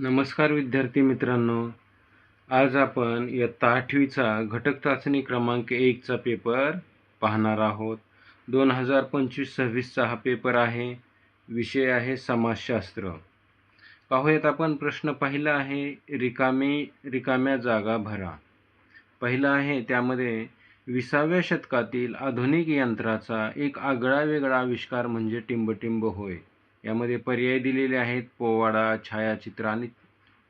नमस्कार विद्यार्थी मित्रांनो. आज आपण इयत्ता 8वीचा घटक चाचणी क्रमांक 1चा पेपर पाहणार आहोत. 2025-26चा हा पेपर आहे. विषय आहे समाजशास्त्र. पाहूयात आपण. प्रश्न पहिला आहे रिकाम्या जागा भरा. पहिला आहे त्यामध्ये 20व्या शतकातील आधुनिक यंत्राचा एक आगळावेगळा आविष्कार म्हणजे टिंबटिंब होय. यामध्ये पर्याय दिलेले आहेत: पोवाडा, छायाचित्र आणि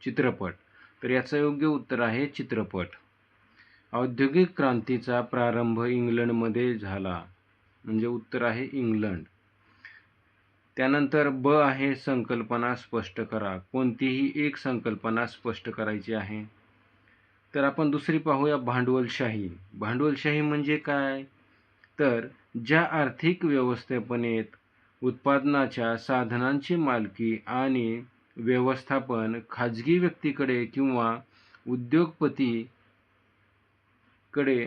चित्रपट. तर याचं योग्य उत्तर आहे चित्रपट. औद्योगिक क्रांतीचा प्रारंभ इंग्लंडमध्ये झाला, म्हणजे उत्तर आहे इंग्लंड. त्यानंतर ब आहे संकल्पना स्पष्ट करा. कोणतीही एक संकल्पना स्पष्ट करायची आहे. तर आपण दुसरी पाहूया, भांडवलशाही. भांडवलशाही म्हणजे काय? तर ज्या आर्थिक व्यवस्थापनेत उत्पादनाच्या साधनांची मालकी आणि व्यवस्थापन खाजगी व्यक्तीकडे किंवा उद्योगपतीकडे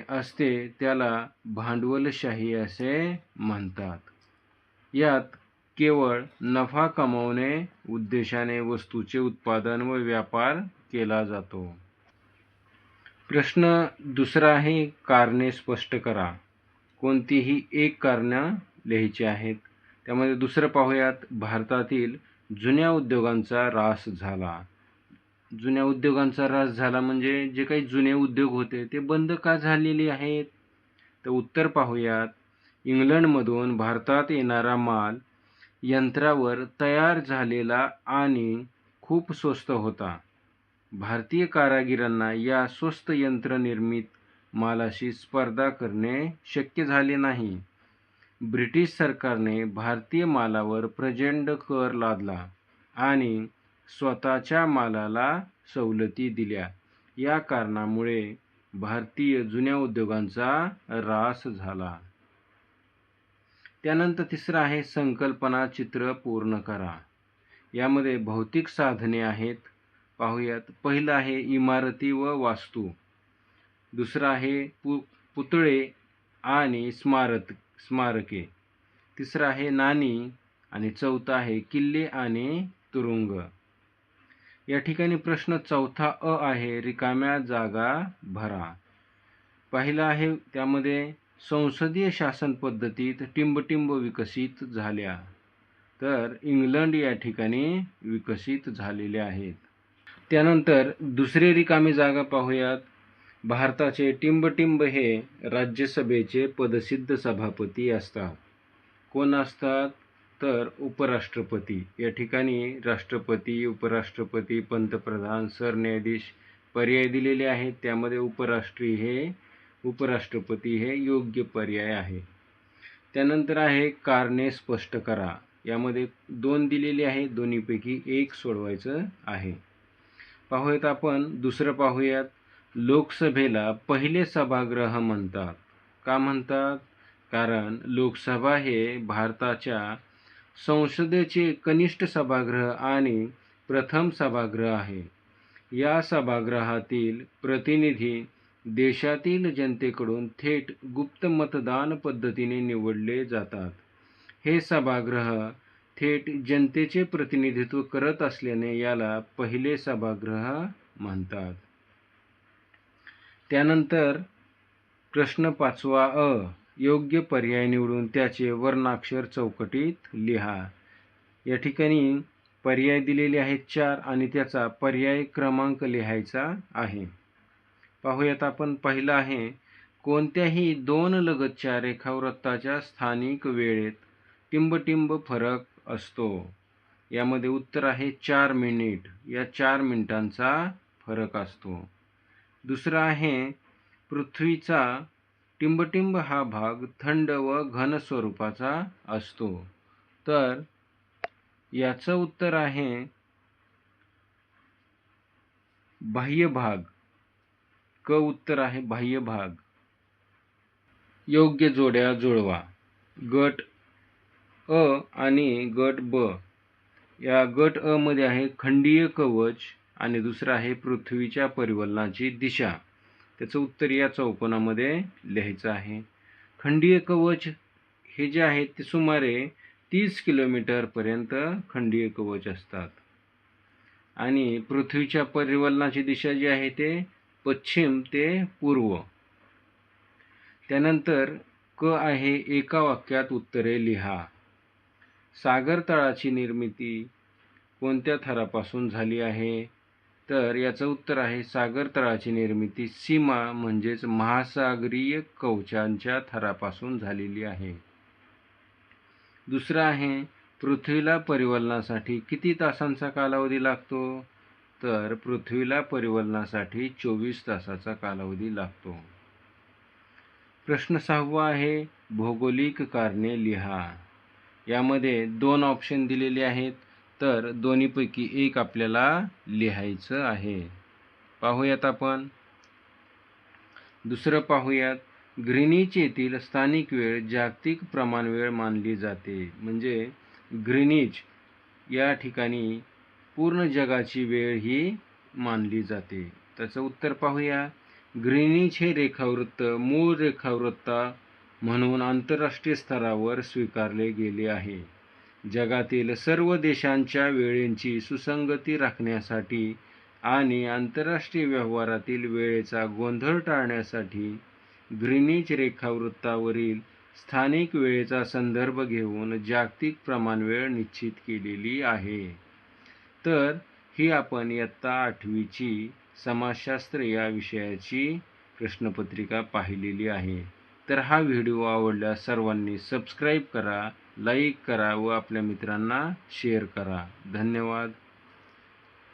असते त्याला भांडवलशाही असे म्हणतात. यात केवळ नफा कमावणे उद्देशाने वस्तूचे उत्पादन व व्यापार केला जातो. प्रश्न दुसरा आहे, कारणे स्पष्ट करा. कोणतीही एक कारणं लिहायची आहेत. त्यामध्ये दुसरं पाहूयात, भारतातील जुन्या उद्योगांचा ऱ्हास झाला. जुन्या उद्योगांचा ऱ्हास झाला म्हणजे जे काही जुने उद्योग होते ते बंद का झालेले आहेत? तर उत्तर पाहूयात. इंग्लंडमधून भारतात येणारा माल यंत्रावर तयार झालेला आणि खूप स्वस्त होता. भारतीय कारागिरांना या स्वस्त यंत्रनिर्मित मालाशी स्पर्धा करणे शक्य झाले नाही. ब्रिटिश सरकारने भारतीय मालावर प्रचंड कर लादला आणि स्वतःच्या मालाला सवलती दिल्या. या कारणामुळे भारतीय जुन्या उद्योगांचा ऱ्हास झाला. त्यानंतर तिसरं आहे, संकल्पना चित्र पूर्ण करा. यामध्ये भौतिक साधने आहेत. पाहूयात. पहिलं आहे इमारती व वास्तू. दुसरं आहे पुतळे आणि स्मारके. तिसरं आहे नाणी आणि चौथं आहे किल्ले आणि तुरुंग. या ठिकाणी प्रश्न चौथा अ आहे, रिकाम्या जागा भरा. पहिला आहे त्यामध्ये संसदीय शासन पद्धतीत टिंबटिंब विकसित झाल्या. तर इंग्लंड या ठिकाणी विकसित झालेले आहेत. त्यानंतर दुसरी रिकामी जागा पाहूयात. भारताचे टिंबटिंब हे राज्यसभेचे पदसिद्ध सभापती असतात. कोण असतात? तर उपराष्ट्रपती. या ठिकाणी राष्ट्रपती, उपराष्ट्रपती, पंतप्रधान, सरन्यायाधीश पर्याय दिलेले आहेत. त्यामध्ये उपराष्ट्रपती हे योग्य पर्याय आहे. त्यानंतर आहे कारणे स्पष्ट करा. यामध्ये 2 दिलेले आहेत. दोन्हीपैकी एक सोडवायचं आहे. पाहूयात आपण. दुसरं पाहूयात. लोकसभेला पहिले सभागृह म्हणतात. का म्हणतात? कारण लोकसभा हे भारताच्या संसदेचे कनिष्ठ सभागृह आणि प्रथम सभागृह आहे. या सभागृहातील प्रतिनिधी देशातील जनतेकडून थेट गुप्त मतदान पद्धतीने निवडले जातात. हे सभागृह थेट जनतेचे प्रतिनिधित्व करत असल्याने याला पहिले सभागृह म्हणतात. त्यानंतर प्रश्न 5वा अ, योग्य पर्याय निवडून त्याचे वर्णाक्षर चौकटीत लिहा. या ठिकाणी पर्याय दिलेले आहेत 4 आणि त्याचा पर्याय क्रमांक लिहायचा आहे. पाहूयात आपण. पहिला आहे, कोणत्याही 2 लगतच्या रेखावृत्ताच्या स्थानिक वेळेत टिंबटिंब फरक असतो. यामध्ये उत्तर आहे 4 मिनिट. या 4 मिनिटांचा फरक असतो. दुसरा आहे, पृथ्वीचा टिंबटिंब हा भाग थंड व घन स्वरूपाचा असतो. तर याचं उत्तर आहे बाह्य भाग. क उत्तर आहे बाह्य भाग. योग्य जोड्या जुळवा. गट अ आणि गट ब. या गट अ मध्ये आहे खंडीय कवच आणि दुसरं आहे पृथ्वीच्या परिवलनाची दिशा. त्याचं उत्तर या चौकोनामध्ये लिहायचं आहे. खंडीय कवच हे जे आहेत ते सुमारे 30 किलोमीटर पर्यंत खंडीय कवच असतात. आणि पृथ्वीच्या परिवलनाची दिशा जी आहे ते पश्चिम ते पूर्व. त्यानंतर क आहे, एका वाक्यात उत्तरे लिहा. सागर तळाची निर्मिती कोणत्या थरापासून झाली आहे? तर याचं उत्तर आहे, सागर तळाची निर्मिती सीमा म्हणजेच महासागरीय कवचांच्या थरापासून झालेली आहे. दुसरं आहे, पृथ्वीला परिवलनासाठी किती तासांचा कालावधी लागतो? तर पृथ्वीला परिवलनासाठी 24 तासाचा कालावधी लागतो. प्रश्न 6वा आहे, भौगोलिक कारणे लिहा. यामध्ये 2 ऑप्शन दिलेले आहेत, तर दोन्हीपैकी एक आपल्याला लिहायचं आहे. पाहूयात आपण. दुसरं पाहूयात, ग्रीनिच येथील स्थानिक वेळ जागतिक प्रमाणवेळ मानली जाते. म्हणजे ग्रीनिच या ठिकाणी पूर्ण जगाची वेळ ही मानली जाते. त्याचं उत्तर पाहूया. ग्रीनिच हे रेखावृत्त मूळ रेखावृत्त म्हणून आंतरराष्ट्रीय स्तरावर स्वीकारले गेले आहे. जगातील सर्व देशांच्या वेळेची सुसंगती राखण्यासाठी आणि आंतरराष्ट्रीय व्यवहारातील वेळेचा गोंधळ टाळण्यासाठी ग्रीनिच रेखावृत्तावरील स्थानिक वेळेचा संदर्भ घेऊन जागतिक प्रमाणवेळ निश्चित केलेली आहे. तर ही आपण इयत्ता 8वीची समाजशास्त्र या विषयाची प्रश्नपत्रिका पाहिलेली आहे. तर हा व्हिडिओ आवडल्यास सर्वांनी सबस्क्राईब करा, लाईक करा व आपल्या मित्रांना शेअर करा. धन्यवाद.